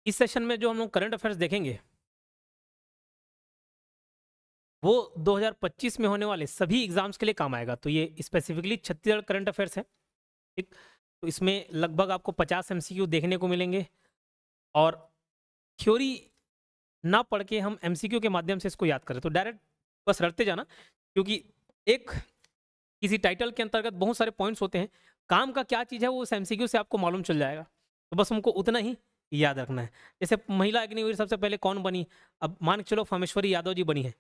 इस सेशन में जो हम लोग करंट अफेयर्स देखेंगे वो 2025 में होने वाले सभी एग्जाम्स के लिए काम आएगा। तो ये स्पेसिफिकली छत्तीसगढ़ करंट अफेयर्स है, ठीक। तो इसमें लगभग आपको 50 एमसीक्यू देखने को मिलेंगे और थ्योरी ना पढ़ के हम एमसीक्यू के माध्यम से इसको याद करें तो डायरेक्ट बस रटते जाना, क्योंकि एक किसी टाइटल के अंतर्गत बहुत सारे पॉइंट्स होते हैं, काम का क्या चीज़ है वो उस एमसीक्यू से आपको मालूम चल जाएगा। तो बस हमको उतना ही याद रखना है। जैसे महिला अग्निवीर सबसे पहले कौन बनी, अब मान के चलो फामेश्वरी यादव जी बनी है।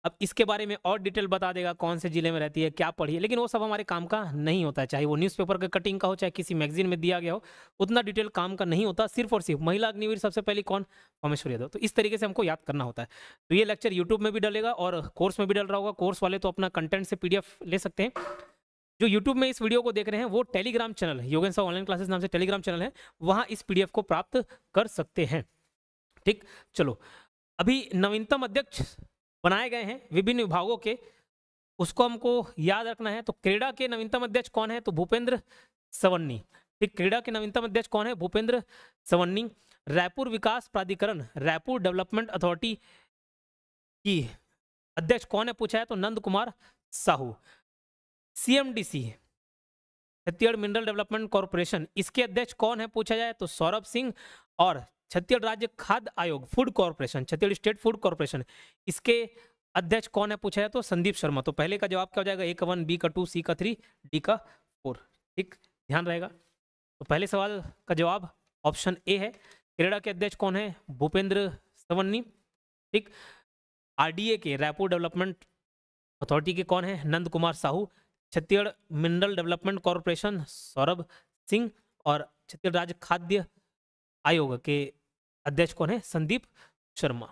अब इसके बारे में और डिटेल बता देगा, कौन से जिले में रहती है, क्या पढ़ी है, लेकिन वो सब हमारे काम का नहीं होता है। चाहे वो न्यूज़पेपर का कटिंग का हो, चाहे किसी मैगजीन में दिया गया हो, उतना डिटेल काम का नहीं होता। सिर्फ और सिर्फ महिला अग्निवीर सबसे पहले कौन, फामेश्वरी यादव। तो इस तरीके से हमको याद करना होता है। तो ये लेक्चर यूट्यूब में भी डलेगा और कोर्स में भी डल रहा होगा। कोर्स वाले तो अपना कंटेंट से पीडीएफ ले सकते हैं। जो यूट्यूब में इस वीडियो को देख रहे हैं वो टेलीग्राम चैनल है, योगेश ऑनलाइन क्लासेस नाम से टेलीग्राम चैनल है, वहां इस पीडीएफ को प्राप्त कर सकते हैं, ठीक। चलो, अभी नवीनतम अध्यक्ष बनाए गए हैं विभिन्न विभागों के, उसको हमको याद रखना है। तो क्रीड़ा के नवीनतम अध्यक्ष कौन है, तो भूपेंद्र सवन्नी, ठीक। क्रीड़ा के नवीनतम अध्यक्ष कौन है, भूपेंद्र सवन्नी। रायपुर विकास प्राधिकरण, रायपुर डेवलपमेंट अथॉरिटी की अध्यक्ष कौन है पूछा है, तो Nand Kumar Sahu. CMDC, Chhattisgarh mineral development corporation, इसके अध्यक्ष कौन है पूछा जाए तो सौरभ सिंह। और छत्तीसगढ़ राज्य खाद्य आयोग, food corporation, Chhattisgarh state food corporation, इसके अध्यक्ष कौन है पूछा जाए तो संदीप शर्मा। तो पहले का जवाब क्या हो जाएगा, ए का 1, बी का 2, सी का 3, डी का 4, ठीक, ध्यान रहेगा। तो पहले सवाल का जवाब ऑप्शन ए है। क्रीड़ा के अध्यक्ष कौन है, भूपेंद्र सवन्नी, ठीक। आरडीए के, रायपुर डेवलपमेंट अथॉरिटी के कौन है, Nand Kumar Sahu. Chhattisgarh mineral development corporation, Saurabh Singh. और छत्तीसगढ़ राज्य खाद्य आयोग के अध्यक्ष कौन है, संदीप शर्मा।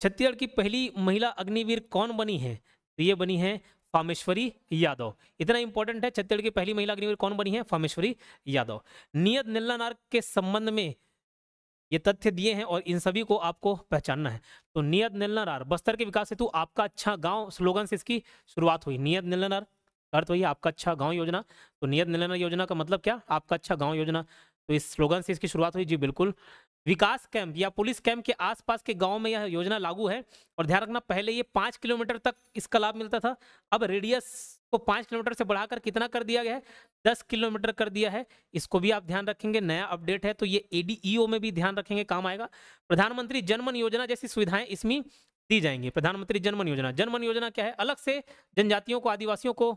छत्तीसगढ़ की पहली महिला अग्निवीर कौन बनी है, तो ये बनी है फामेश्वरी यादव। इतना इंपॉर्टेंट है, छत्तीसगढ़ की पहली महिला अग्निवीर कौन बनी है, फामेश्वरी यादव। नियत निल्लानार के संबंध में ये तथ्य दिए हैं और इन सभी को आपको पहचानना है। तो नियत निल्लानार, बस्तर के विकास हेतु आपका अच्छा गांव स्लोगन से इसकी शुरुआत हुई। नियत निल्लानार अर्थ वही आपका अच्छा गांव योजना। तो नियत निल्लानार योजना का मतलब क्या, आपका अच्छा गांव योजना। तो इस स्लोगन से इसकी शुरुआत हुई, जी बिल्कुल। विकास कैंप या पुलिस कैंप के आसपास के गांव में यह योजना लागू है। और ध्यान रखना, पहले ये 5 किलोमीटर तक इसका लाभ मिलता था, अब रेडियस को 5 किलोमीटर से बढ़ाकर कितना कर दिया गया है, 10 किलोमीटर कर दिया है। इसको भी आप ध्यान रखेंगे, नया अपडेट है, तो ये एडीईओ में भी ध्यान रखेंगे, काम आएगा। प्रधानमंत्री जनमन योजना जैसी सुविधाएं इसमें दी जाएंगी। प्रधानमंत्री जनमन योजना, जनमन योजना क्या है, अलग से जनजातियों को, आदिवासियों को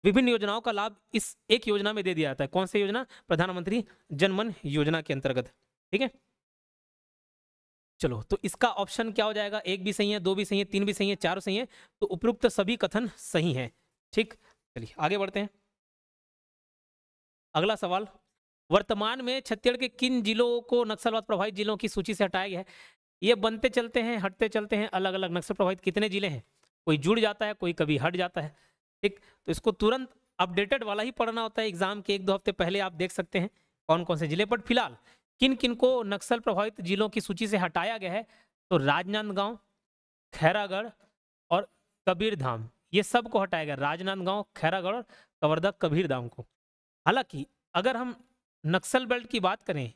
विभिन्न योजनाओं का लाभ इस एक योजना में दे दिया जाता है। कौन सी योजना, प्रधानमंत्री जनमन योजना के अंतर्गत, ठीक है। चलो, तो इसका ऑप्शन क्या हो जाएगा, 1 भी सही है, 2 भी सही है, 3 भी सही है, 4 सही है। तो उपयुक्त सभी कथन सही हैं, ठीक। चलिए आगे बढ़ते हैं। अगला सवाल, वर्तमान में छत्तीसगढ़ के किन जिलों को नक्सलवाद प्रभावित जिलों की सूची से हटाया गया है। ये बनते चलते हैं, हटते चलते हैं, अलग अलग नक्सल प्रभावित कितने जिले हैं, कोई जुड़ जाता है, कोई कभी हट जाता है, ठीक। तो इसको तुरंत अपडेटेड वाला ही पढ़ना होता है, एग्जाम के 1-2 हफ्ते पहले आप देख सकते हैं कौन कौन से जिले। बट फिलहाल किन किन को नक्सल प्रभावित जिलों की सूची से हटाया गया है, तो राजनांदगांव, खैरागढ़ और कबीरधाम, ये सब को हटाया गया। राजनांदगांव, खैरागढ़ और कवर्धा कबीरधाम को। हालांकि अगर हम नक्सल बेल्ट की बात करें,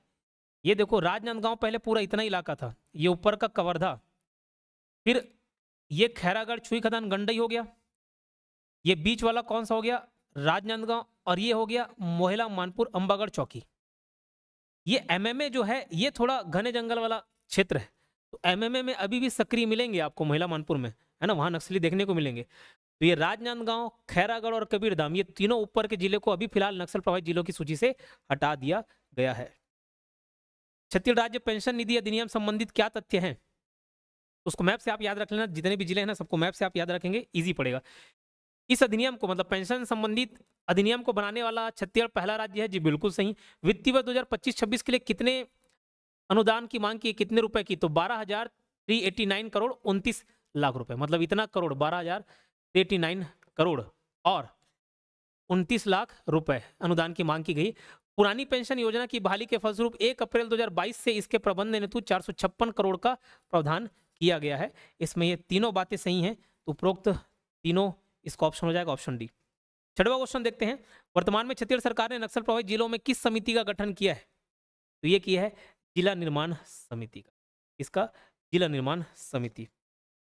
ये देखो राजनांदगांव पहले पूरा इतना इलाका था, ये ऊपर का कवर्धा, फिर ये खैरागढ़ छुई खदान गंडई हो गया, ये बीच वाला कौन सा हो गया, राजनांदगांव, और ये हो गया मोहला मानपुर अंबागढ़ चौकी। ये एमएमए जो है ये थोड़ा घने जंगल वाला क्षेत्र है, तो एमएमए में अभी भी सक्रिय मिलेंगे आपको महिला मानपुर में, है ना, वहां नक्सली देखने को मिलेंगे। तो ये राजनांदगांव, खैरागढ़ और कबीरधाम, ये तीनों ऊपर के जिले को अभी फिलहाल नक्सल प्रभावित जिलों की सूची से हटा दिया गया है। छत्तीसगढ़ राज्य पेंशन निधि अधिनियम संबंधित क्या तथ्य हैं, उसको मैप से आप याद रख लेना, जितने भी जिले हैं ना सबको मैप से आप याद रखेंगे, इजी पड़ेगा। इस अधिनियम को, मतलब पेंशन संबंधित अधिनियम को बनाने वाला छत्तीसगढ़ पहला राज्य है, जी बिल्कुल सही। वित्तीय वर्ष 2025-26 के लिए कितने अनुदान की मांग की, कितने रुपए की, तो 12,389 करोड़ 29 लाख रुपए, मतलब इतना करोड़, 12,389 करोड़ और 29 लाख रुपए अनुदान की मांग की गई। पुरानी पेंशन योजना की बहाली के फलस्वरूप 1 अप्रैल 2022 से इसके प्रबंधन हेतु 456 करोड़ का प्रावधान किया गया है। इसमें ये तीनों बातें सही हैं, तो उपरोक्त तीनों, इसका ऑप्शन हो जाएगा ऑप्शन डी। 6वां क्वेश्चन देखते हैं, वर्तमान में छत्तीसगढ़ सरकार ने नक्सल प्रभावित जिलों में किस समिति का गठन किया है, तो ये किया है जिला निर्माण समिति का, इसका जिला निर्माण समिति।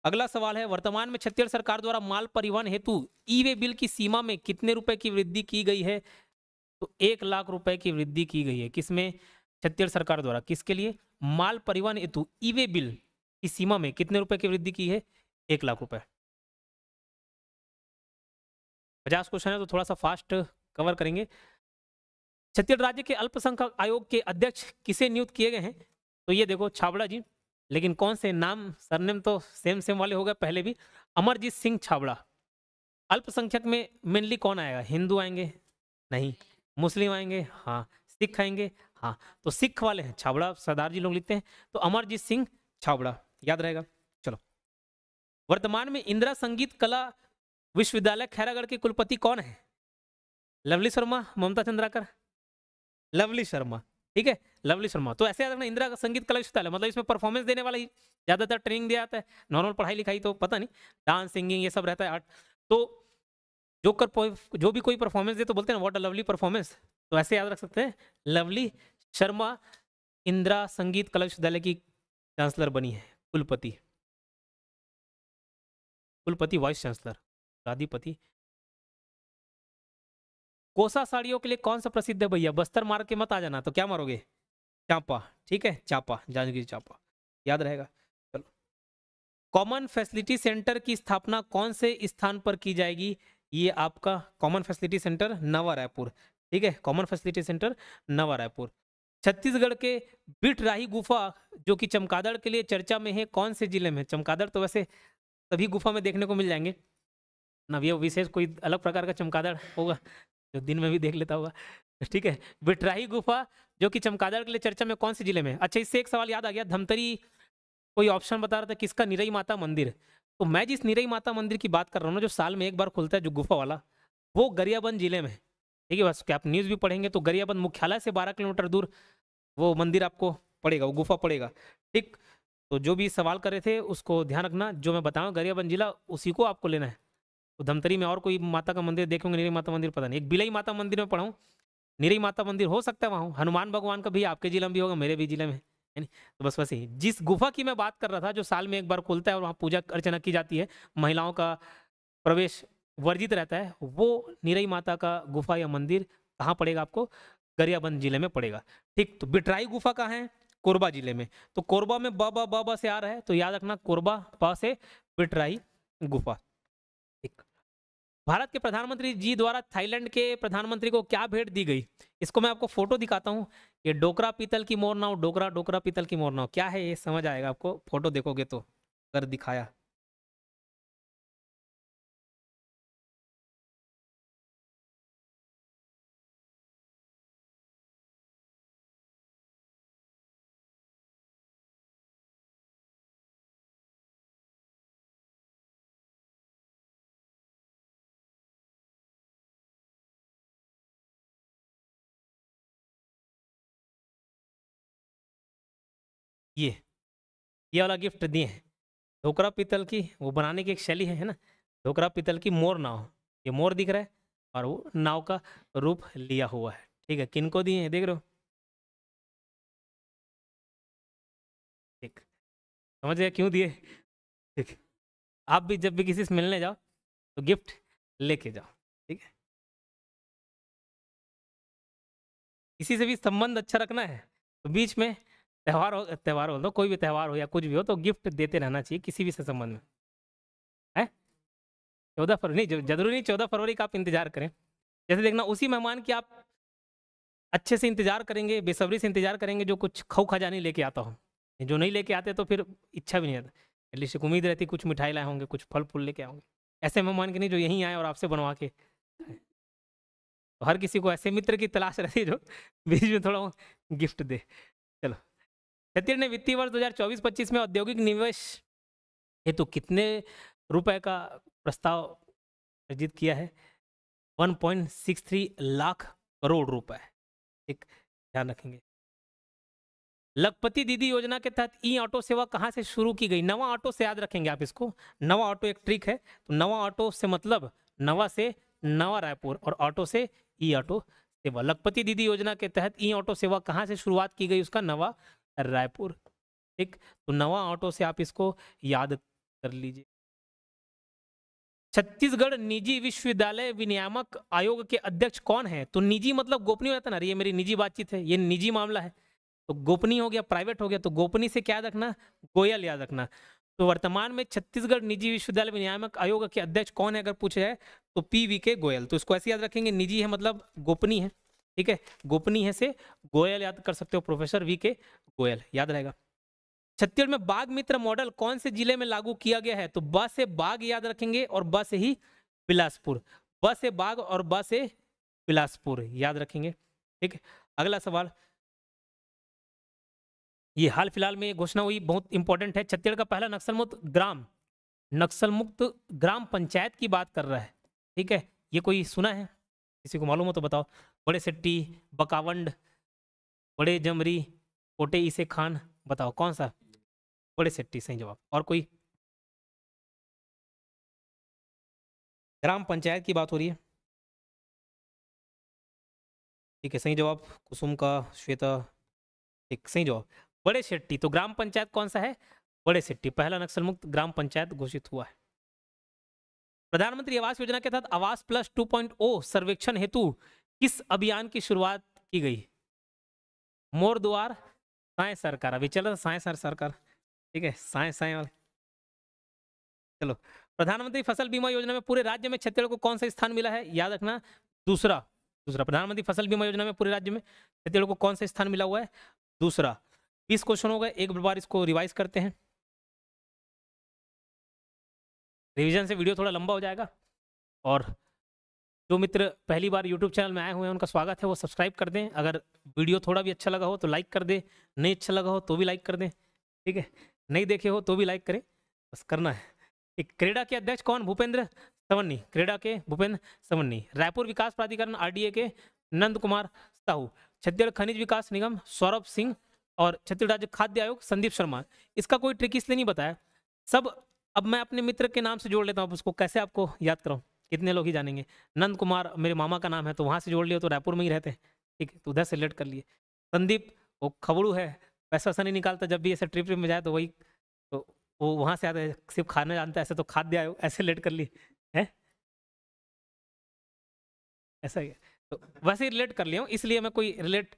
अगला सवाल है, वर्तमान में छत्तीसगढ़ सरकार द्वारा माल परिवहन हेतु ई वे बिल की सीमा में कितने रुपए की वृद्धि की गई है? तो 1 लाख रुपए की वृद्धि की गई है। किसमें? छत्तीसगढ़ सरकार द्वारा। किसके लिए? माल परिवहन हेतु ई वे बिल की सीमा में कितने रुपए की वृद्धि की है? 1 लाख रुपए। 50 क्वेश्चन है तो थोड़ा सा फास्ट कवर करेंगे। छत्तीसगढ़ राज्य के अल्पसंख्यक आयोग के अध्यक्ष किसे नियुक्त किए गए हैं? तो ये देखो छाबड़ा जी, लेकिन कौन से नाम, सरनेम तो सेम सेम वाले हो गए पहले भी। अमरजीत सिंह छाबड़ा। अल्पसंख्यक में मेनली कौन आएगा? हिंदू आएंगे? नहीं। मुस्लिम आएंगे? हाँ। सिख आएंगे? हाँ। तो सिख वाले हैं छाबड़ा, सरदार जी लोग लिखते हैं, तो अमरजीत सिंह छाबड़ा याद रहेगा। चलो, वर्तमान में इंदिरा संगीत कला विश्वविद्यालय खैरागढ़ के कुलपति कौन है? लवली शर्मा, ममता चंद्राकर? लवली शर्मा, ठीक है, लवली शर्मा। तो ऐसे याद रखना, इंदिरा संगीत कला विश्वविद्यालय मतलब इसमें परफॉर्मेंस देने वाला ही ज्यादातर ट्रेनिंग दिया जाता है, नॉर्मल पढ़ाई लिखाई तो पता नहीं, डांस सिंगिंग ये सब रहता है, आर्ट। तो जो भी कोई परफॉर्मेंस दे तो बोलते हैं व्हाट अ लवली परफॉर्मेंस, तो ऐसे याद रख सकते हैं। लवली शर्मा इंदिरा संगीत कला विश्वविद्यालय की चांसलर बनी है, कुलपति, कुलपति वाइस चांसलर, राधिपति। कोसा साड़ियों के लिए कौन सा प्रसिद्ध है भैया? बस्तर मार के मत आ जाना, तो क्या मारोगे? चांपा, ठीक है, चांपा, जांजगीर चांपा, याद रहेगा। चलो, कॉमन फैसिलिटी सेंटर की स्थापना कौन से स्थान पर की जाएगी? ये आपका कॉमन फैसिलिटी सेंटर नवा रायपुर, ठीक है, कॉमन फैसिलिटी सेंटर नवा रायपुर। छत्तीसगढ़ के बिटराही गुफा जो कि चमगादड़ के लिए चर्चा में है, कौन से जिले में? चमगादड़ तो वैसे सभी गुफा में देखने को मिल जाएंगे ना, ये विशेष कोई अलग प्रकार का चमगादड़ होगा जो दिन में भी देख लेता होगा, ठीक है। बिटराही गुफा जो कि चमगादड़ के लिए चर्चा में, कौन से जिले में? अच्छा, इससे एक सवाल याद आ गया, धमतरी कोई ऑप्शन बता रहा था, किसका? निरई माता मंदिर। तो मैं जिस निरई माता मंदिर की बात कर रहा हूँ ना, जो साल में एक बार खुलता है, जो गुफा वाला, वो गरियाबंद जिले में, ठीक है। बस क्या आप न्यूज़ भी पढ़ेंगे तो गरियाबंद मुख्यालय से 12 किलोमीटर दूर वो मंदिर आपको पड़ेगा, वो गुफा पड़ेगा, ठीक। तो जो भी सवाल कर रहे थे उसको ध्यान रखना, जो मैं बताऊँ गरियाबंद जिला उसी को आपको लेना है। तो धमतरी में और कोई माता का मंदिर देखेंगे, निरई माता मंदिर पता नहीं, एक बिलई माता मंदिर में पढ़ा हूँ, निरई माता मंदिर हो सकता है वहाँ। हनुमान भगवान का भी आपके जिले में भी होगा, मेरे भी जिले में, है नहीं। तो बस वैसे ही जिस गुफा की मैं बात कर रहा था, जो साल में एक बार खुलता है और वहाँ पूजा अर्चना की जाती है, महिलाओं का प्रवेश वर्जित रहता है, वो निरई माता का गुफा या मंदिर कहाँ पड़ेगा आपको? गरियाबंद जिले में पड़ेगा, ठीक। तो बिटराई गुफा कहाँ है? कोरबा जिले में। तो कोरबा में ब से आ रहा है, तो याद रखना कोरबा ब से बिटराई गुफा, ठीक। भारत के प्रधानमंत्री जी द्वारा थाईलैंड के प्रधानमंत्री को क्या भेंट दी गई? इसको मैं आपको फोटो दिखाता हूँ, ये डोकरा पीतल की मोर नाव, डोकरा डोकरा पीतल की मोर नाव, क्या है ये समझ आएगा आपको, फोटो देखोगे तो, अगर दिखाया। ये वाला गिफ्ट दिए हैं, ढोकरा पीतल की, वो बनाने की एक शैली है ना, ढोकरा पीतल की मोर नाव, ये मोर दिख रहा है और वो नाव का रूप लिया हुआ है, ठीक है। किनको दिए हैं देख रहे हो, ठीक, समझ गया क्यों दिए, ठीक। आप भी जब भी किसी से मिलने जाओ तो गिफ्ट लेके जाओ, ठीक है। किसी से भी संबंध अच्छा रखना है तो बीच में त्योहार हो तो कोई भी त्योहार हो या कुछ भी हो तो गिफ्ट देते रहना चाहिए किसी भी से संबंध में, है। 14 फरवरी नहीं, जरूरी नहीं 14 फरवरी का आप इंतजार करें, जैसे देखना उसी मेहमान की आप अच्छे से इंतजार करेंगे, बेसब्री से इंतजार करेंगे जो कुछ खाऊ खजानी लेके आता हो, जो नहीं लेके आते तो फिर इच्छा भी नहीं आता, एटलीस्ट एक उम्मीद रहती कुछ मिठाई लाए होंगे, कुछ फल फूल लेके आओगे, ऐसे मेहमान के नहीं जो यहीं आए और आपसे बनवा के खाएं। तो हर किसी को ऐसे मित्र की तलाश रहती है जो बीच में थोड़ा गिफ्ट दे। चलो, छत्तीसगढ़ ने वित्तीय वर्ष 2024-25 में औद्योगिक निवेश हेतु कितने रुपए का प्रस्ताव अर्जित किया है? 1.63 लाख करोड़ रुपए, एक ध्यान रखेंगे। लखपति दीदी योजना के तहत ई ऑटो सेवा कहाँ से शुरू की गई? नवा ऑटो से याद रखेंगे आप इसको, नवा ऑटो एक ट्रिक है, तो नवा ऑटो से मतलब नवा से नवा रायपुर और ऑटो से ई ऑटो सेवा। लखपति दीदी योजना के तहत ई ऑटो सेवा कहाँ से शुरुआत की गई? उसका नवा रायपुर। ठीक, तो नवा ऑटो से आप इसको याद कर लीजिए। छत्तीसगढ़ निजी विश्वविद्यालय विनियामक आयोग के अध्यक्ष कौन है? तो निजी मतलब गोपनीय रहता ना, ये मेरी निजी बातचीत है, ये निजी मामला है, तो गोपनीय हो गया, प्राइवेट हो गया, तो गोपनीय से क्या याद रखना? गोयल याद रखना। तो वर्तमान में छत्तीसगढ़ निजी विश्वविद्यालय विनियामक आयोग के अध्यक्ष कौन है अगर पूछा जाए तो PVK गोयल। तो इसको ऐसे याद रखेंगे, निजी है मतलब गोपनीय है, ठीक है, गोपनीय है से गोयल याद कर सकते हो, प्रोफेसर VK गोयल याद रहेगा। छत्तीसगढ़ में बाघ मित्र मॉडल कौन से जिले में लागू किया गया है? तो ब से बाघ याद रखेंगे और ब से ही बिलासपुर, ब से बाघ और ब से बिलासपुर याद रखेंगे। ठीक है, अगला सवाल, ये हाल फिलहाल में घोषणा हुई, बहुत इंपॉर्टेंट है। छत्तीसगढ़ का पहला नक्सल मुक्त ग्राम पंचायत की बात कर रहा है। ठीक है, ये कोई सुना है? किसी को मालूम हो तो बताओ। बड़े सेट्टी, बकावंड, बड़े जमरी, कोटे ईसे खान, बताओ कौन सा? बड़े सेट्टी सही जवाब। और कोई? ग्राम पंचायत की बात हो रही है। ठीक है, सही जवाब कुसुम का, श्वेता, ठीक सही जवाब बड़े सेट्टी। तो ग्राम पंचायत कौन सा है? बड़े सेट्टी, पहला नक्सल मुक्त ग्राम पंचायत घोषित हुआ है। प्रधानमंत्री आवास योजना के तहत आवास प्लस 2.0 सर्वेक्षण हेतु किस अभियान की शुरुआत की गई? मोर द्वार, साय सरकार, अभी चलो साय सरकार, ठीक है, साय वाले। चलो, प्रधानमंत्री फसल बीमा योजना में पूरे राज्य में छत्तीसगढ़ को कौन सा स्थान मिला है? याद रखना, दूसरा। प्रधानमंत्री फसल बीमा योजना में पूरे राज्य में छत्तीसगढ़ को कौन सा स्थान मिला हुआ है? दूसरा। 20 क्वेश्चन हो गए, एक बार इसको रिवाइज करते हैं, रिवीजन से वीडियो थोड़ा लंबा हो जाएगा। और जो मित्र पहली बार यूट्यूब चैनल में आए हुए हैं उनका स्वागत है, वो सब्सक्राइब कर दें। अगर वीडियो थोड़ा भी अच्छा लगा हो तो लाइक कर दें, नहीं अच्छा लगा हो तो भी लाइक कर दें, ठीक है, नहीं देखे हो तो भी लाइक करें, बस करना है। एक क्रेडा के अध्यक्ष कौन? भूपेंद्र सवन्नी, क्रेडा के भूपेंद्र सवन्नी। रायपुर विकास प्राधिकरण RDA के नंद कुमार साहू। छत्तीसगढ़ खनिज विकास निगम सौरभ सिंह। और छत्तीसगढ़ राज्य खाद्य आयोग संदीप शर्मा। इसका कोई ट्रिक इसलिए नहीं बताया सब, अब मैं अपने मित्र के नाम से जोड़ लेता हूँ, उसको कैसे आपको याद कराऊं, कितने लोग ही जानेंगे। नंद कुमार मेरे मामा का नाम है, तो वहां से जोड़ लियो, तो रायपुर में ही रहते हैं, ठीक है, तो उधर से लेट कर लिए। संदीप वो खबड़ू है, पैसा वैसा नहीं निकालता, जब भी ऐसे ट्रिप में जाए तो वही, तो वो वहां से आता है, सिर्फ खाना जानता है, ऐसे तो खाद्य आयोग, ऐसे लेट कर लिए है, ऐसा ही है। तो वैसे ही रिलेट कर लिया हूँ, इसलिए मैं कोई रिलेट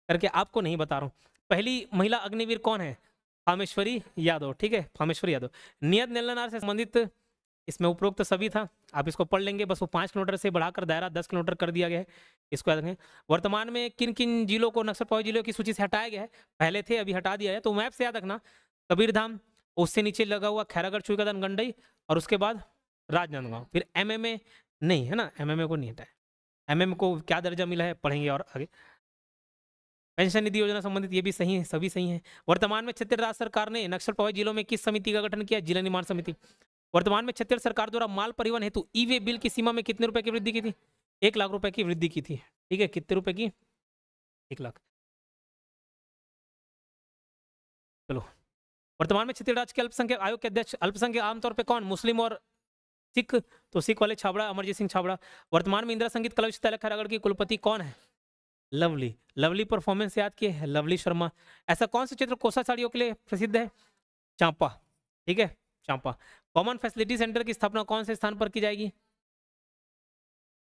करके आपको नहीं बता रहा हूँ। पहली महिला अग्निवीर कौन है? फामेश्वरी यादव, ठीक है, फामेश्वरी यादव। नियत नलनार से संबंधित इसमें उपरोक्त तो सभी था, आप इसको पढ़ लेंगे, बस वो 5 किलोमीटर से बढ़ाकर दायरा 10 किलोमीटर कर दिया गया है, इसको याद रखें। वर्तमान में किन किन जिलों को नक्सल प्रभावित जिलों की सूची से हटाया गया है? पहले थे, अभी हटा दिया है, तो मैप से याद रखना, कबीरधाम, उससे नीचे लगा हुआ खैरागढ़, चुईकादन, गंडई, और उसके बाद राजनांदगांव। फिर MMA नहीं है ना, MMA को नहीं हटाया। MM को क्या दर्जा मिला है पढ़ेंगे और आगे। पेंशन निधि योजना संबंधित ये भी सही है, सभी सही है। वर्तमान में छत्तीसगढ़ राज्य सरकार ने नक्सल प्रभावित जिलों में किस समिति का गठन किया? जिला निर्माण समिति। वर्तमान में छत्तीसगढ़ सरकार द्वारा माल परिवहन हेतु ई-वे बिल की सीमा में कितने रुपए की वृद्धि की थी? 1 लाख रुपए की वृद्धि की थी, ठीक है, कितने रुपए की? 1 लाख। चलो, वर्तमान में छत्तीसगढ़ राज्य के अल्पसंख्यक आयोग के अध्यक्ष अल्पसंख्यक आमतौर पर कौन? मुस्लिम और सिख। तो सिख वाले छाबड़ा, अमरजीत सिंह छाबड़ा। वर्तमान में इंदिरा संगीत कला विश्वविद्यालय खैरागढ़ की कुलपति कौन है? लवली। लवली परफॉर्मेंस याद किए है, लवली शर्मा। ऐसा कौन सा क्षेत्र कोसा साड़ियों के लिए प्रसिद्ध है? चांपा, ठीक है, चांपा। कॉमन फैसिलिटी सेंटर की स्थापना कौन से स्थान पर की जाएगी?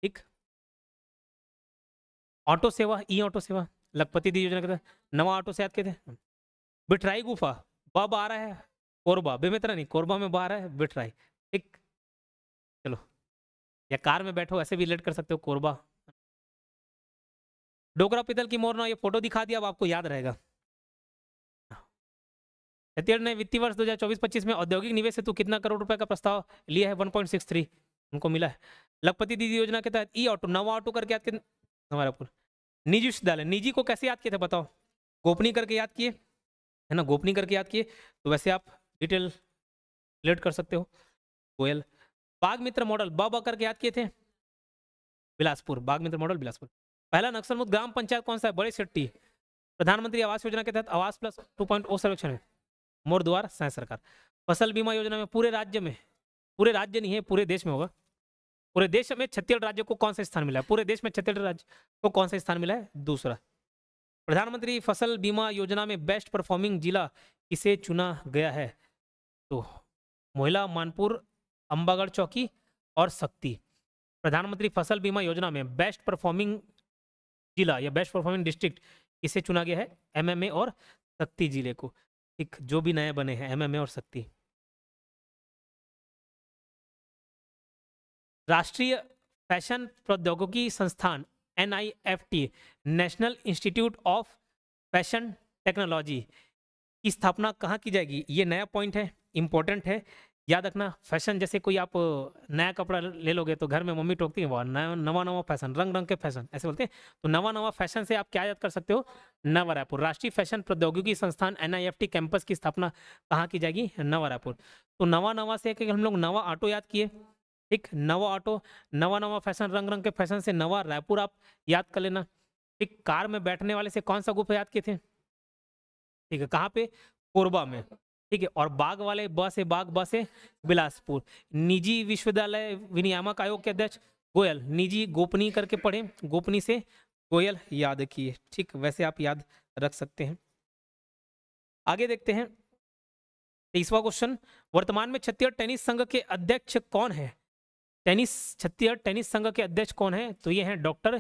ठीक, ऑटो सेवा, ई ऑटो सेवा, लखपति दी योजना के तहत नवा ऑटो से याद किए थे। बिठराई गुफा, बब आ रहा है, कोरबा, बेमेतरा नहीं, कोरबा में बा रहा है बिठराई, ठीक। चलो, या कार में बैठो ऐसे भी रिलेट कर सकते हो, कोरबा। डोगरा पितल की मोरना, ये फोटो दिखा दिया, अब आपको याद रहेगा। छत्तीसगढ़ ने वित्तीय वर्ष 2024-25 में औद्योगिक निवेश हेतु कितना करोड़ रुपए का प्रस्ताव लिया है? 1.63 उनको मिला है। लखपति दीदी योजना के तहत ई ऑटो, नवा ऑटो करके याद किए हमारा पूरा। निजी विश्वविद्यालय, निजी को कैसे याद किए थे बताओ? गोपनीय करके याद किए है ना, गोपनीय करके याद किए, तो वैसे आप डिटेल रिलेट कर सकते हो। गोयल। बाघ मित्र मॉडल, ब करके याद किए थे, बिलासपुर, बाघ मित्र मॉडल बिलासपुर। पहला नक्सल मुक्त ग्राम पंचायत कौन सा है? बड़े सेट्टी। प्रधानमंत्री आवास योजना के तहत आवास प्लस 2.0 सर्वेक्षण है, मोर द्वार, साय सरकार। फसल बीमा योजना में पूरे राज्य नहीं है, पूरे देश में होगा, पूरे देश में छत्तीसगढ़ राज्य को कौन सा स्थान मिला है? पूरे देश में छत्तीसगढ़ राज्य को कौन सा स्थान मिला है? दूसरा। प्रधानमंत्री फसल बीमा योजना में बेस्ट परफॉर्मिंग जिला किसे चुना गया है? तो मोहला, मानपुर, अंबागढ़ चौकी और शक्ति। प्रधानमंत्री फसल बीमा योजना में बेस्ट परफॉर्मिंग जिला या बेस्ट परफॉर्मिंग डिस्ट्रिक्ट किसे चुना गया है? एमएमए और शक्ति जिले को। ठीक, जो भी नए बने हैं एमएमए और शक्ति। राष्ट्रीय फैशन प्रौद्योगिकी संस्थान NIFT, national institute of fashion technology की स्थापना कहाँ की जाएगी? ये नया पॉइंट है, इंपॉर्टेंट है, याद रखना। फैशन, जैसे कोई आप नया कपड़ा ले लोगे तो घर में मम्मी टोकती है, वाह नवा नवा फैशन, रंग रंग के फैशन, ऐसे बोलते हैं। तो नवा नवा फैशन से आप क्या याद कर सकते हो? नवा रायपुर। राष्ट्रीय फैशन प्रौद्योगिकी संस्थान NIFT कैंपस की स्थापना कहाँ की जाएगी? नवा रायपुर। तो नवा नवा से हम लोग नवा ऑटो याद किए, ठीक, नवा ऑटो, नवा नवा फैशन, रंग रंग के फैशन से नवा रायपुर आप याद कर लेना। ठीक, कार में बैठने वाले से कौन सा ग्रुप याद किए थे? ठीक है, कहाँ पे? कोरबा में। ठीक है, और बाग वाले ब से बाग, ब से बिलासपुर। निजी विश्वविद्यालय विनियामक आयोग के अध्यक्ष गोयल, निजी गोपनीय करके पढ़े, गोपनीय से गोयल याद किए। ठीक, वैसे आप याद रख सकते हैं। आगे देखते हैं 23वां क्वेश्चन। वर्तमान में छत्तीसगढ़ टेनिस संघ के अध्यक्ष कौन है? छत्तीसगढ़ टेनिस संघ के अध्यक्ष कौन है? तो ये हैं डॉक्टर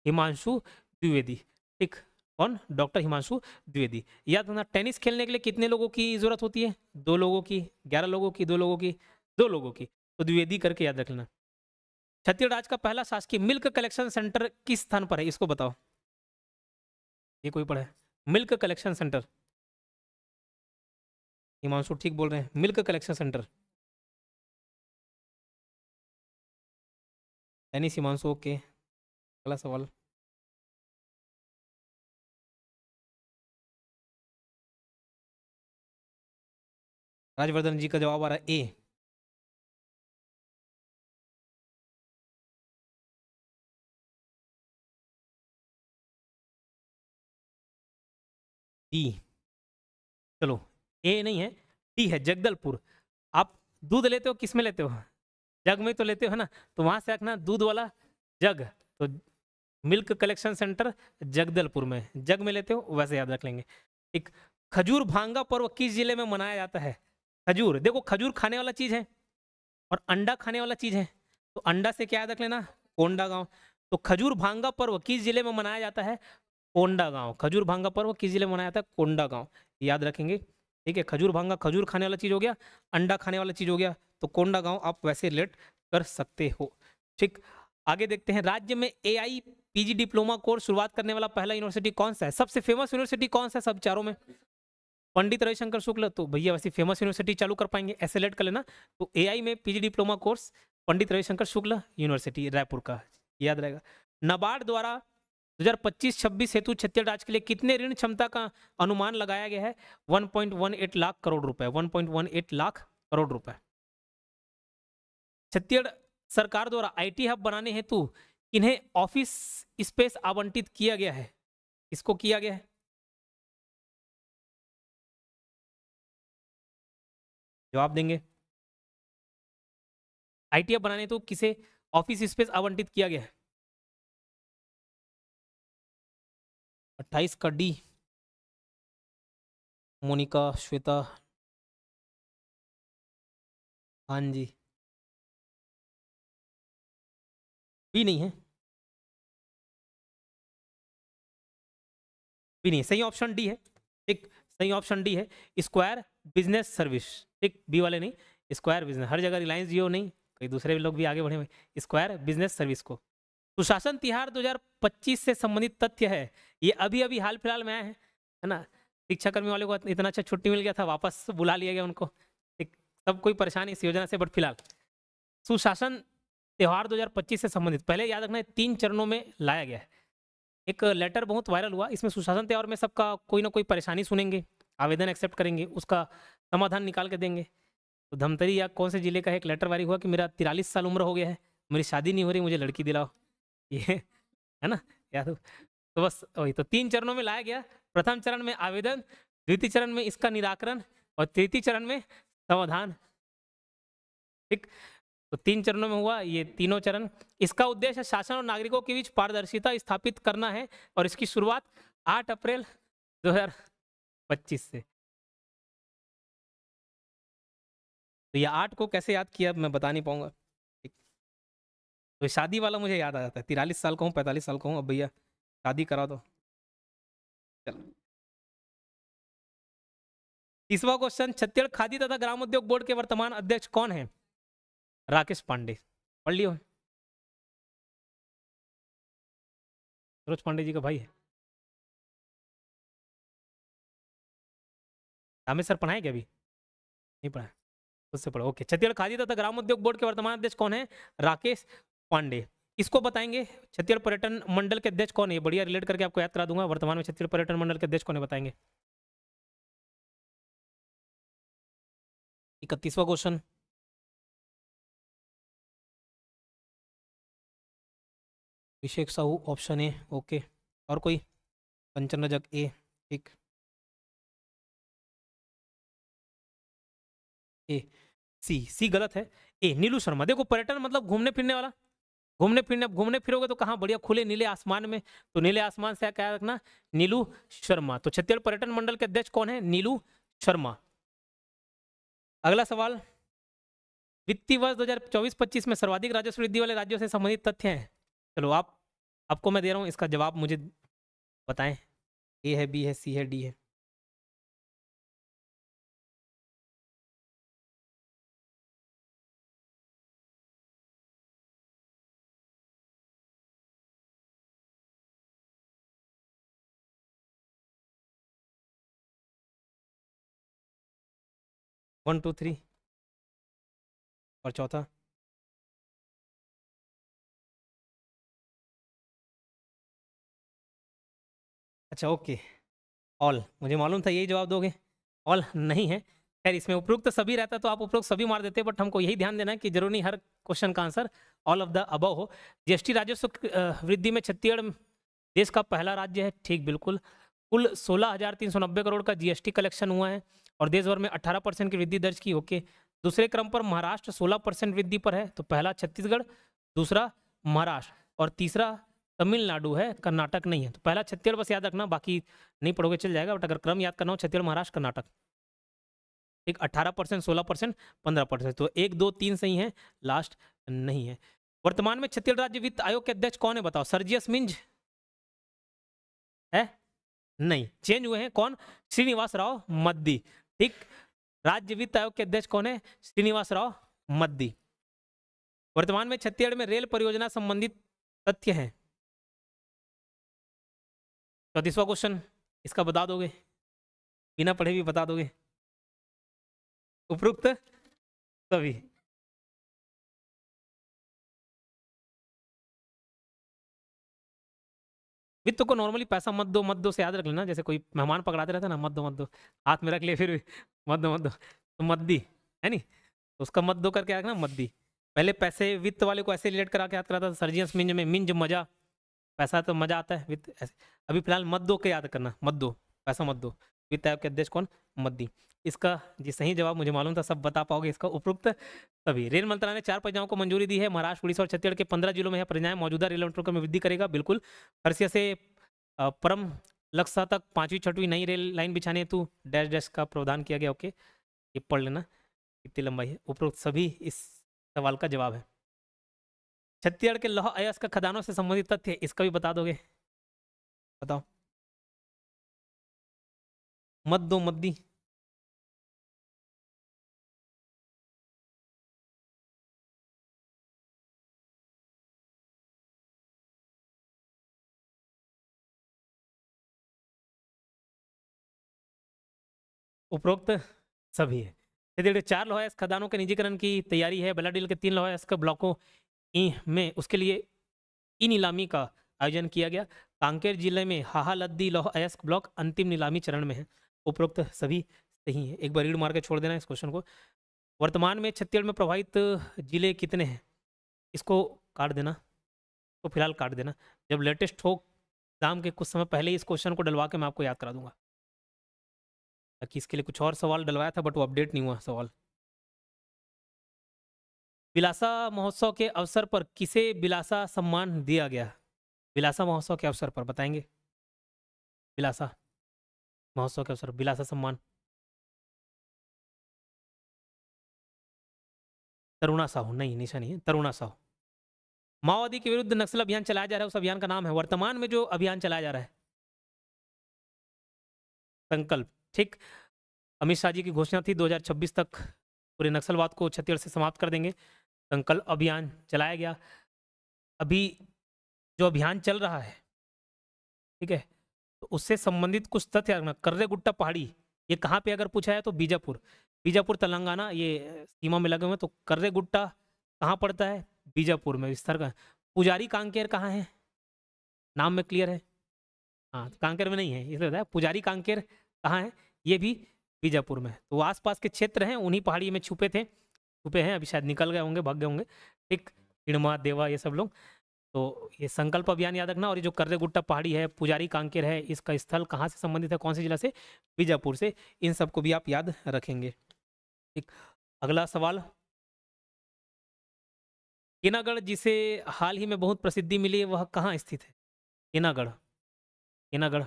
हिमांशु द्विवेदी। ठीक, कौन? डॉक्टर हिमांशु द्विवेदी। याद रखना, टेनिस खेलने के लिए कितने लोगों की जरूरत होती है? 2 लोगों की, 11 लोगों की, 2 लोगों की, 2 लोगों की। तो द्विवेदी करके याद रख लेना। छत्तीसगढ़ राज्य का पहला शासकीय मिल्क कलेक्शन सेंटर किस स्थान पर है? इसको बताओ, ये कोई पढ़ा है? Milk collection centre. हिमांशु ठीक बोल रहे हैं, milk collection centre. Tennis Himanshu, okay. अगला सवाल। राजवर्धन जी का जवाब आ रहा है ए। डी, चलो ए नहीं है, डी है, जगदलपुर। आप दूध लेते हो किस में लेते हो? जग में तो लेते हो, है ना? तो वहां से रखना दूध वाला जग। तो मिल्क कलेक्शन सेंटर जगदलपुर में, जग में लेते हो वैसे याद रख लेंगे। एक खजूर भांगा पर्व किस जिले में मनाया जाता है? खजूर, देखो खजूर खाने वाला चीज है और अंडा खाने वाला चीज है, तो अंडा से क्या याद रख लेना? कोंडागांव। तो खजूर भांगा पर्व किस जिले में मनाया जाता है? कोंडागांव। खजूर भांगा पर्व किस जिले में मनाया जाता है? कोंडागांव, याद रखेंगे। ठीक है, खजूर भांगा खजूर खाने वाला चीज हो गया, अंडा खाने वाला चीज हो गया, तो कोंडागांव आप वैसे रिलेट कर सकते हो। ठीक, आगे देखते हैं। राज्य में AI PG डिप्लोमा कोर्स शुरुआत करने वाला पहला यूनिवर्सिटी कौन सा है? सबसे फेमस यूनिवर्सिटी कौन सा है सब चारों में? पंडित रविशंकर शुक्ल। तो भैया वैसे फेमस यूनिवर्सिटी चालू कर पाएंगे, ऐसे लेट कर लेना। तो AI में PG diploma course Pandit Ravishankar Shukla university Raipur का, याद रहेगा। नाबार्ड द्वारा 2025-26 हेतु छत्तीसगढ़ राज्य के लिए कितने ऋण क्षमता का अनुमान लगाया गया है? 1.18 लाख करोड़ रुपए, 1.18 लाख करोड़ रुपए। छत्तीसगढ़ सरकार द्वारा IT हब बनाने हेतु किन्हें ऑफिस स्पेस आवंटित किया गया है? इसको किया गया है? जवाब देंगे। IT हब बनाने हेतु किसे ऑफिस स्पेस आवंटित किया गया है? 28 का डी, मोनिका, श्वेता, हाँ जी। बी नहीं है, बी नहीं, सही ऑप्शन डी है। ठीक, सही ऑप्शन डी है, स्क्वायर बिजनेस सर्विस। ठीक, बी वाले नहीं, स्क्वायर बिजनेस। हर जगह रिलायंस जियो नहीं, कई दूसरे लोग भी आगे बढ़े हुए, स्क्वायर बिजनेस सर्विस को। सुशासन तिहार 2025 से संबंधित तथ्य है, ये अभी अभी हाल फिलहाल में आया है ना। शिक्षा कर्मी वाले को इतना अच्छा छुट्टी मिल गया था, वापस बुला लिया गया उनको। ठीक, सब कोई परेशान इस योजना से, बट फिलहाल सुशासन त्योहार 2025 से संबंधित, पहले याद रखना है 3 चरणों में लाया गया है। एक लेटर बहुत वायरल हुआ, इसमें सुशासन त्योहार में सबका कोई ना कोई परेशानी सुनेंगे, आवेदन एक्सेप्ट करेंगे, उसका समाधान निकाल के देंगे। तो धमतरी या कौन से जिले का एक लेटर वायरल हुआ कि मेरा 43 साल उम्र हो गया है, मेरी शादी नहीं हो रही, मुझे लड़की दिलाओ, ये है ना याद हो। तो बस वही, तो 3 चरणों में लाया गया। प्रथम चरण में आवेदन, द्वितीय चरण में इसका निराकरण और तृतीय चरण में समाधान। ठीक, तो 3 चरणों में हुआ ये तीनों चरण। इसका उद्देश्य शासन और नागरिकों के बीच पारदर्शिता स्थापित करना है और इसकी शुरुआत 8 अप्रैल 2025 से। तो ये 8 को कैसे याद किया मैं बता नहीं पाऊंगा। तो शादी वाला मुझे याद आ जाता है, 43 साल का हूँ 45 साल का हूँ, अब भैया शादी करा दो। चलो 30वां क्वेश्चन, छत्तीसगढ़ खादी तथा ग्रामोद्योग बोर्ड के वर्तमान अध्यक्ष कौन है? राकेश पांडे। पढ़ लियो, सरोज पांडे जी का भाई है। रामेश सर पढ़ाए क्या अभी? नहीं पढ़ा, उससे पढ़ो। ओके, छत्तीसगढ़ खादी तथा ग्रामोद्योग बोर्ड के वर्तमान अध्यक्ष कौन है? राकेश पांडे। इसको बताएंगे। छत्तीसगढ़ पर्यटन मंडल के अध्यक्ष कौन है? बढ़िया रिलेट करके आपको याद करा दूंगा। वर्तमान में छत्तीसगढ़ पर्यटन मंडल के अध्यक्ष कौन है बताएंगे। 31वां question, Abhishek Sahu option A. Okay, और कोई? कंचन रजक ए। ठीक, ए। सी गलत है, ए नीलू शर्मा। देखो पर्यटन मतलब घूमने फिरने वाला, घूमने फिरोगे तो कहाँ? बढ़िया खुले नीले आसमान में, तो नीले आसमान से क्या रखना? नीलू शर्मा। तो छत्तीसगढ़ पर्यटन मंडल के अध्यक्ष कौन है? नीलू शर्मा। अगला सवाल, वित्तीय वर्ष 2024-25 में सर्वाधिक राजस्व वृद्धि वाले राज्यों से संबंधित तथ्य हैं। चलो आपको मैं दे रहा हूं, इसका जवाब मुझे बताएं। ए है, बी है, सी है, डी है? वन टू थ्री, और चौथा? अच्छा ओके, ऑल। मुझे मालूम था यही जवाब दोगे। ऑल नहीं है। खैर इसमें उपरोक्त सभी रहता तो आप उपरोक्त सभी मार देते, बट हमको यही ध्यान देना है कि जरूर नहीं हर क्वेश्चन का answer all of the above हो। जीएसटी राजस्व वृद्धि में छत्तीसगढ़ देश का पहला राज्य है। ठीक, बिल्कुल। कुल 16,390 करोड़ का जीएसटी कलेक्शन हुआ है और देश भर में 18% की वृद्धि दर्ज की। ओके, दूसरे क्रम पर महाराष्ट्र 16% वृद्धि पर है। तो पहला छत्तीसगढ़, दूसरा महाराष्ट्र और तीसरा तमिलनाडु है, कर्नाटक नहीं है। तो पहला छत्तीसगढ़ बस याद रखना, बाकी नहीं पढ़ोगे चल जाएगा, बट अगर क्रम याद करना हो छत्तीसगढ़, महाराष्ट्र, कर्नाटक। ठीक, 18%, 16%, 15%। तो 1 2 3 सही है, लास्ट नहीं है। वर्तमान में छत्तीसगढ़ राज्य वित्त आयोग के अध्यक्ष कौन है बताओ? सर्जियस मिंज है? नहीं, चेंज हुए हैं। कौन? श्रीनिवास राव मद्दी। ठीक, राज्य वित्त आयोग के अध्यक्ष कौन है? श्रीनिवास राव मद्दी। वर्तमान में छत्तीसगढ़ में रेल परियोजना संबंधित तथ्य हैं। 34वां क्वेश्चन, इसका बता दोगे? बिना पढ़े भी बता दोगे? उपरोक्त सभी। वित्त को नॉर्मली पैसा मत दो से याद रख लेना, जैसे कोई मेहमान पकड़ाते रहता है ना, मत दो, हाथ में रख ले फिर भी मत दो, तो मद्दी है नहीं, तो उसका मत दो करके रखना, मद्दी। पहले पैसे वित्त वाले को ऐसे रिलेट करा के याद कराता था, सर्जियस मिंज में, मिंज मजा, पैसा तो मजा आता है, वित्त ऐसे। अभी फिलहाल मत दो के याद करना, मत दो, पैसा मत दो। वित्त आयोग के अध्यक्ष कौन? मद्दी। इसका जी सही जवाब मुझे मालूम था, सब बता पाओगे इसका उपरोक्त तभी। रेल मंत्रालय ने 4 परियोजनाओं को मंजूरी दी है। महाराष्ट्र, उड़ीसा और छत्तीसगढ़ के 15 जिलों में यह परियोजनाएं मौजूदा रेल नेटवर्क में वृद्धि करेगा। बिल्कुल। हर्षिया से परम लक्सा तक 5वीं 6वीं नई रेल लाइन बिछाने हेतु डैश डैश का प्रावधान किया गया। ओके, ये पढ़ लेना कितनी लंबाई है। उपरोक्त सभी इस सवाल का जवाब है। छत्तीसगढ़ के लौह अयस्क खदानों से संबंधित तथ्य, इसका भी बता दोगे? बताओ। मत दो, मत दी। उपरोक्त सभी है। छत्तीसगढ़ 4 लौह अयस्क खदानों के निजीकरण की तैयारी है। बलाडील के 3 लौह अयस्क ब्लॉकों में उसके लिए ई नीलामी का आयोजन किया गया। कांकेर जिले में हाहा लद्दी लौह अयस्क ब्लॉक अंतिम नीलामी चरण में है। उपरोक्त सभी सही है। एक बार रीड मार के छोड़ देना इस क्वेश्चन को। वर्तमान में छत्तीसगढ़ में प्रभावित जिले कितने हैं? इसको काट देना, तो फिलहाल काट देना। जब लेटेस्ट हो एग्जाम के कुछ समय पहले इस क्वेश्चन को डलवा के मैं आपको याद करा दूंगा, ताकि इसके लिए कुछ और सवाल डलवाया था बट वो अपडेट नहीं हुआ सवाल। बिलासा महोत्सव के अवसर पर किसे बिलासा सम्मान दिया गया? बिलासा महोत्सव के अवसर पर बताएंगे? बिलासा महोत्सव के अवसर बिलासा सम्मान। तरुणा साहू नहीं, निशा नहीं है, तरुणा साहू। माओवादी के विरुद्ध नक्सल अभियान चलाया जा रहा है, उस अभियान का नाम है, वर्तमान में जो अभियान चलाया जा रहा है, संकल्प। ठीक, अमित शाह जी की घोषणा थी 2026 तक पूरे नक्सलवाद को छत्तीसगढ़ से समाप्त कर देंगे। संकल्प अभियान चलाया गया। अभी जो अभियान चल रहा है, ठीक है, तो उससे संबंधित कुछ तथ्य रखना। कर्रे गुट्टा पहाड़ी, ये कहाँ पे अगर पूछा है तो बीजापुर, बीजापुर तेलंगाना, ये सीमा में लगे हुए हैं। तो कर्रे गुट्टा कहाँ पड़ता है? बीजापुर में, विस्तार का। पुजारी कांकेर कहाँ है? नाम में क्लियर है, हाँ, कांकेर में नहीं है, इसलिए बताया। पुजारी कांकेर कहाँ है? ये भी बीजापुर में। तो आसपास के क्षेत्र हैं, उन्हीं पहाड़ी में छुपे थे, छुपे हैं, अभी शायद निकल गए होंगे, भाग गए होंगे। ठीक, हिड़मा देवा ये सब लोग। तो ये संकल्प अभियान याद रखना। और ये जो कर्रे गुट्टा पहाड़ी है, पुजारी कांकेर है, इसका स्थल कहाँ से संबंधित है, कौन से जिला से? बीजापुर से। इन सबको भी आप याद रखेंगे। ठीक, अगला सवाल, केनागढ़ जिसे हाल ही में बहुत प्रसिद्धि मिली है, वह कहाँ स्थित है? केनागढ़, केनागढ़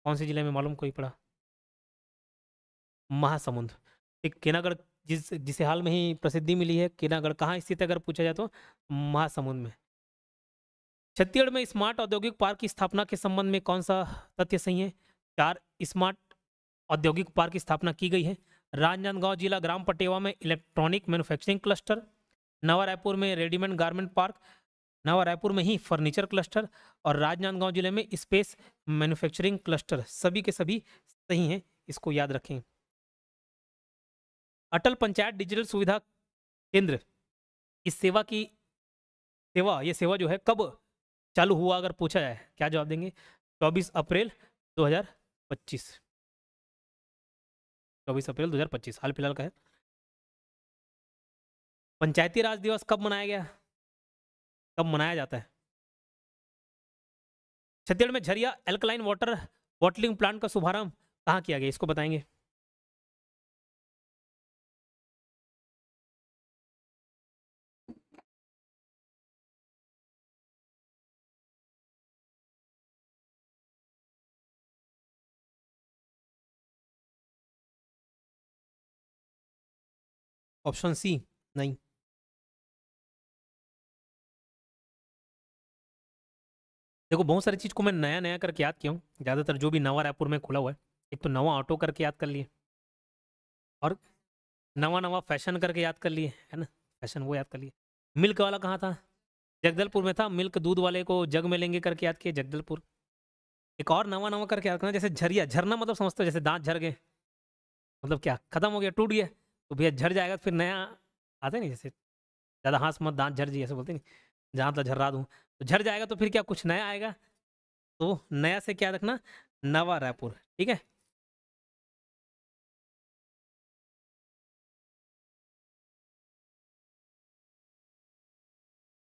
कौन से जिले में, मालूम कोई पड़ा? महासमुंद। ठीक, केनागढ़ जिसे हाल में ही प्रसिद्धि मिली है, केनागढ़ कहाँ स्थित है अगर पूछा जाए तो? महासमुंद में। छत्तीसगढ़ में स्मार्ट औद्योगिक पार्क की स्थापना के संबंध में कौन सा तथ्य सही है? 4 स्मार्ट औद्योगिक पार्क की स्थापना की गई है। राजनांदगांव जिला ग्राम पटेवा में इलेक्ट्रॉनिक मैन्युफैक्चरिंग क्लस्टर, नवा रायपुर में रेडीमेड गारमेंट पार्क, नवा रायपुर में ही फर्नीचर क्लस्टर, और राजनांदगांव जिले में स्पेस मैन्युफैक्चरिंग क्लस्टर। सभी के सभी सही हैं, इसको याद रखें। अटल पंचायत डिजिटल सुविधा केंद्र, इस सेवा की ये सेवा जो है कब चालू हुआ अगर पूछा जाए, क्या जवाब देंगे? 24 अप्रैल 2025, 24 अप्रैल 2025 हाल फिलहाल का है। पंचायती राज दिवस कब मनाया गया, कब मनाया जाता है? छत्तीसगढ़ में Jharia alkaline water bottling plant का शुभारंभ कहाँ किया गया, इसको बताएंगे? ऑप्शन सी नहीं। देखो, बहुत सारी चीज को मैं नया नया करके याद किया हूँ, ज्यादातर जो भी नवा रायपुर में खुला हुआ है। एक तो नवा ऑटो करके याद कर लिए, और नवा नवा फैशन करके याद कर लिए, है ना, फैशन वो याद कर लिए। मिल्क वाला कहाँ था? जगदलपुर में था। मिल्क दूध वाले को जग में लेंगे करके याद किए, जगदलपुर। एक और नवा नवा करके याद करना, जैसे झरिया, झरना मतलब समझते हो, जैसे दांत झर गए, मतलब क्या, खत्म हो गया, टूट गया, तो भैया झर जाएगा तो फिर नया आता है नहीं, जैसे ज़्यादा हंस मत, दांत झर जी, ऐसे बोलते नहीं, जहाँ तक झर्रा दूँ, तो झर जाएगा तो फिर क्या, कुछ नया आएगा। तो नया से क्या रखना? नवा रायपुर। ठीक है,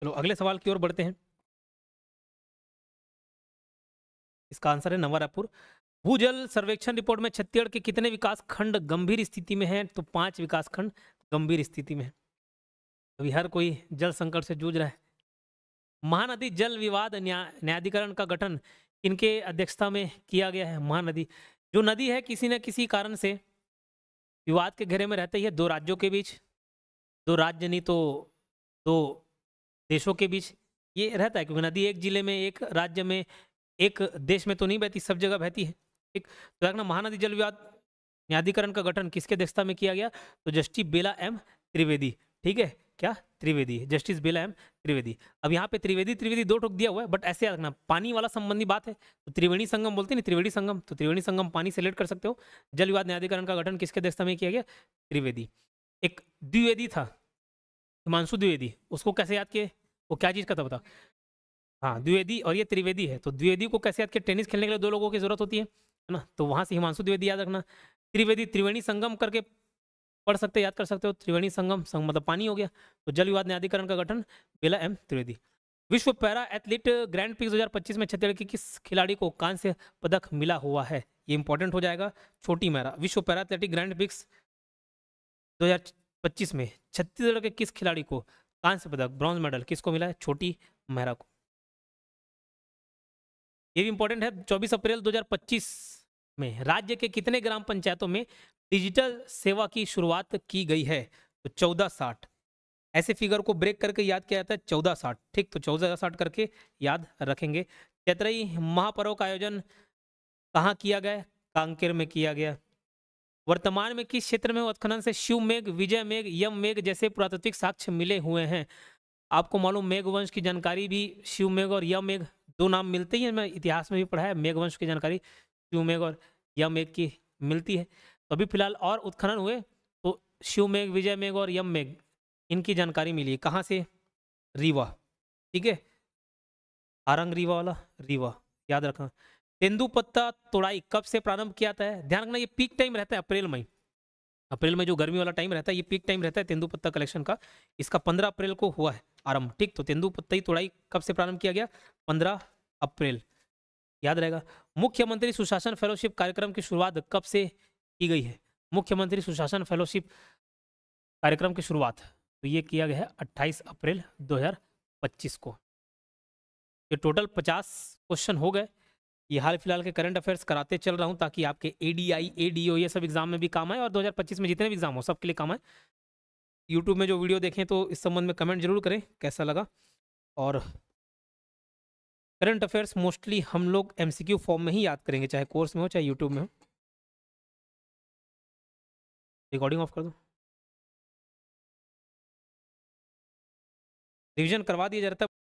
चलो अगले सवाल की ओर बढ़ते हैं। इसका आंसर है नवा रायपुर। भूजल सर्वेक्षण रिपोर्ट में छत्तीसगढ़ के कितने विकास खंड गंभीर स्थिति में हैं? तो 5 विकास खंड गंभीर स्थिति में है। अभी हर कोई जल संकट से जूझ रहा है। महानदी जल विवाद न्यायाधिकरण का गठन किनके अध्यक्षता में किया गया है? महानदी, जो नदी है किसी न किसी कारण से विवाद के घेरे में रहते ही है, दो राज्यों के बीच, दो राज्य नहीं तो दो देशों के बीच ये रहता है, क्योंकि नदी एक जिले में, एक राज्य में, एक देश में तो नहीं बहती, सब जगह बहती है। ठीक, तो देखना, महानदी जल विवाद न्यायाधिकरण का गठन किसके अध्यक्षता में किया गया? तो जस्टिस बेला एम त्रिवेदी। ठीक है, क्या? त्रिवेदी, जस्टिस बेला एम त्रिवेदी। अब यहाँ पे त्रिवेदी त्रिवेदी दो ठोक दिया हुआ है, बट ऐसे याद रखना, पानी वाला संबंधी बात है, तो त्रिवेणी संगम बोलते हैं ना, त्रिवेणी संगम, तो त्रिवेणी संगम पानी से रिलेट कर सकते हो। जल विवाद न्यायाधिकरण का गठन किसके अध्यक्षता में किया गया? त्रिवेदी। एक द्विवेदी था, हिमांशु द्विवेदी, उसको कैसे याद किए? वो क्या चीज़ का था बता? हाँ, द्विवेदी, और ये त्रिवेदी है, तो द्विवेदी को कैसे याद किया? टेनिस खेलने के लिए दो लोगों की जरूरत होती है ना, तो वहां से हिमांशु द्विवेदी याद रखना। त्रिवेदी त्रिवेणी संगम करके पढ़ सकते, याद कर सकते हो, त्रिवेणी संगम, मतलब पानी हो गया। तो जल विवाद न्यायाधिकरण का गठन बेला एम त्रिवेदी। विश्व पैरा एथलीट ग्रैंड प्रिक्स 2025 में छत्तीसगढ़ की किस खिलाड़ी को कांस्य पदक मिला हुआ है? ये इंपॉर्टेंट हो जाएगा। छोटी मैरा, विश्व पैरा एथलेटिक ग्रैंड प्रिक्स 25 में छत्तीसगढ़ के किस खिलाड़ी को कांस्य पदक ब्रॉन्ज मेडल किसको मिला है? छोटी मेहरा को। ये भी इंपॉर्टेंट है। 24 अप्रैल 2025 में राज्य के कितने ग्राम पंचायतों में डिजिटल सेवा की शुरुआत की गई है? तो 1460। ऐसे फिगर को ब्रेक करके याद किया जाता है 1460। ठीक, तो 1460 करके याद रखेंगे। चैत्रई महापर्व का आयोजन कहाँ किया गया? कांकेर में किया गया। वर्तमान में किस क्षेत्र में उत्खनन से शिव मेघ, विजय मेघ, यम मेघ जैसे पुरातात्विक साक्ष्य मिले हुए हैं? आपको मालूम मेघवंश की जानकारी भी शिव मेघ और यम मेघ दो नाम मिलते ही हैं। मैं इतिहास में भी पढ़ा है, मेघवंश की जानकारी शिव मेघ और यम मेघ की मिलती है। तो अभी फिलहाल और उत्खनन हुए तो शिव मेघ, विजय मेघ और यम मेघ इनकी जानकारी मिली है। कहाँ से? रीवा। ठीक है, आरंग रीवा वाला रीवा याद रखना। तेंदुपत्ता तोड़ाई कब से प्रारंभ किया जाता है? ध्यान रखना, ये पीक टाइम रहता है अप्रैल मई। अप्रैल में जो गर्मी वाला टाइम रहता है, ये पीक टाइम रहता है तेंदुपत्ता कलेक्शन का। इसका 15 अप्रैल को हुआ है आरंभ। ठीक, तो तेंदुपत्ता की तोड़ाई कब से प्रारंभ किया गया? 15 अप्रैल, याद रहेगा। मुख्यमंत्री सुशासन फेलोशिप कार्यक्रम की शुरुआत कब से की गई है? मुख्यमंत्री सुशासन फेलोशिप कार्यक्रम की शुरुआत तो ये किया गया है 28 अप्रैल 2025 को। ये टोटल 50 क्वेश्चन हो गए। ये हाल फिलहाल के करंट अफेयर्स कराते चल रहा हूँ ताकि आपके एडीआई, एडीओ ये सब एग्जाम में भी काम आए और 2025 में जितने भी एग्जाम हो सबके लिए काम आए। यूट्यूब में जो वीडियो देखें तो इस संबंध में कमेंट जरूर करें कैसा लगा। और करंट अफेयर्स मोस्टली हम लोग एमसीक्यू फॉर्म में ही याद करेंगे, चाहे कोर्स में हो चाहे यूट्यूब में हो। रिकॉर्डिंग ऑफ कर दो। रिवीजन करवा दिया जा रहा था।